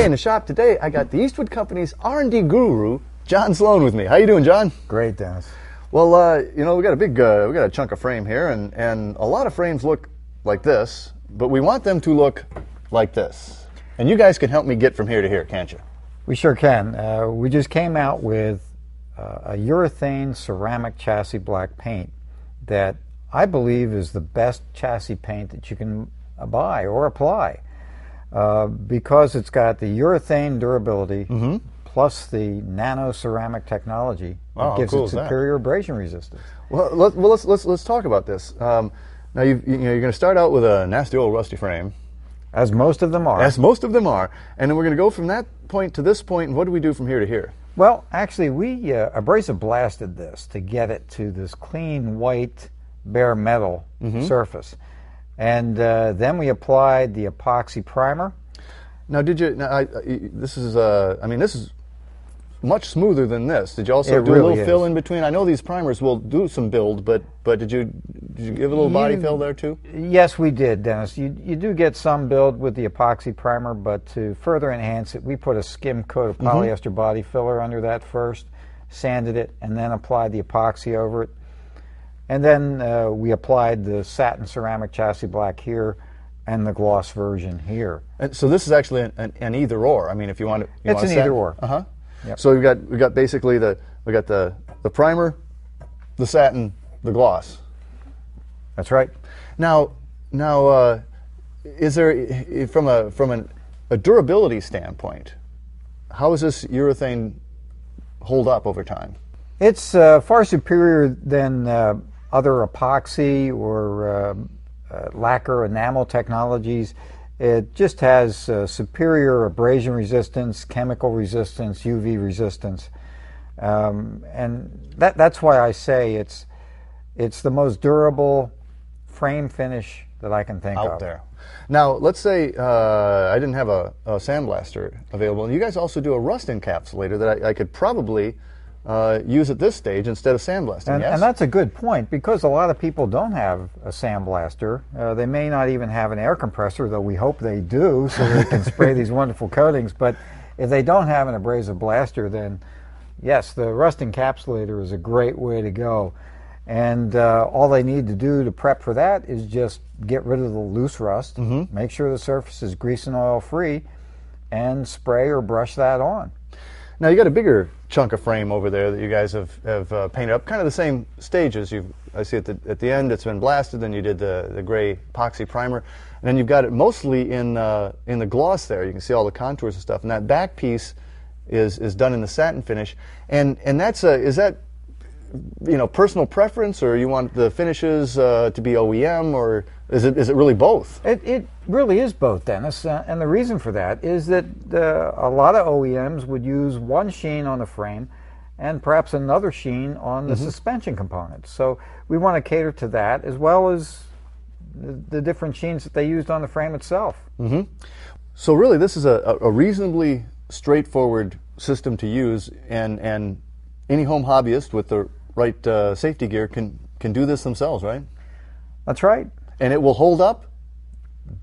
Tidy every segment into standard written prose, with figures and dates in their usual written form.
Hey, in the shop today, I got the Eastwood Company's R&D guru, John Sloan, with me. How you doing, John? Great, Dennis. Well, you know, we got a chunk of frame here, and a lot of frames look like this, but we want them to look like this. And you guys can help me get from here to here, can't you? We sure can. We just came out with a urethane ceramic chassis black paint that I believe is the best chassis paint that you can buy or apply. Because it's got the urethane durability plus the nano ceramic technology that gives it superior abrasion resistance. Well, let's talk about this. Now you're going to start out with a nasty old rusty frame, as most of them are. As most of them are, and then we're going to go from that point to this point. And what do we do from here to here? Well, actually, we abrasive blasted this to get it to this clean white bare metal surface. And then we applied the epoxy primer. Now, did you? Now, this is much smoother than this. Did you also do a little fill in between? I know these primers will do some build, but did you give a little body fill there too? Yes, we did, Dennis. You do get some build with the epoxy primer, but to further enhance it, we put a skim coat of polyester body filler under that first, sanded it, and then applied the epoxy over it. And then we applied the satin ceramic chassis black here and the gloss version here. And so this is actually an either or. I mean, if you want to, it's an either or. Yep. So we got basically the primer, the satin, the gloss. That's right. Now, is there from a durability standpoint, how does this urethane hold up over time? It's far superior than other epoxy or lacquer enamel technologies. It just has superior abrasion resistance, chemical resistance, UV resistance, and that's why I say it's the most durable frame finish that I can think of out there. Now, let's say I didn't have a sandblaster available, and you guys also do a rust encapsulator that I could probably use at this stage instead of sandblasting. Yes? And that's a good point, because a lot of people don't have a sandblaster. They may not even have an air compressor, though we hope they do, so they can spray these wonderful coatings. But if they don't have an abrasive blaster, then yes, the rust encapsulator is a great way to go. And all they need to do to prep for that is just get rid of the loose rust, make sure the surface is grease and oil free, and spray or brush that on. Now, you got a bigger chunk of frame over there that you guys have painted up, kind of the same stages. I see at the end it's been blasted, then you did the gray epoxy primer, and then you've got it mostly in the gloss there. You can see all the contours and stuff, and that back piece is done in the satin finish. And is that personal preference, or you want the finishes to be OEM, or is it really both? It really is both, Dennis, and the reason for that is that a lot of OEMs would use one sheen on the frame and perhaps another sheen on the suspension components. So we want to cater to that, as well as the different sheens that they used on the frame itself. So really, this is a reasonably straightforward system to use, and any home hobbyist with the right safety gear can do this themselves, right? That's right. And it will hold up?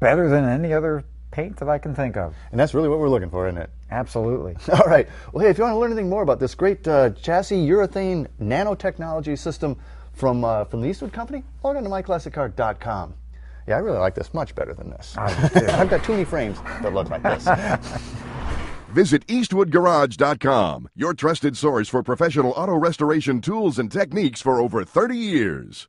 Better than any other paint that I can think of. And that's really what we're looking for, isn't it? Absolutely. All right. Well, hey, if you want to learn anything more about this great chassis urethane nanotechnology system from the Eastwood Company, log on to myclassiccar.com. Yeah, I really like this much better than this. I've got too many frames that look like this. Visit EastwoodGarage.com, your trusted source for professional auto restoration tools and techniques for over 30 years.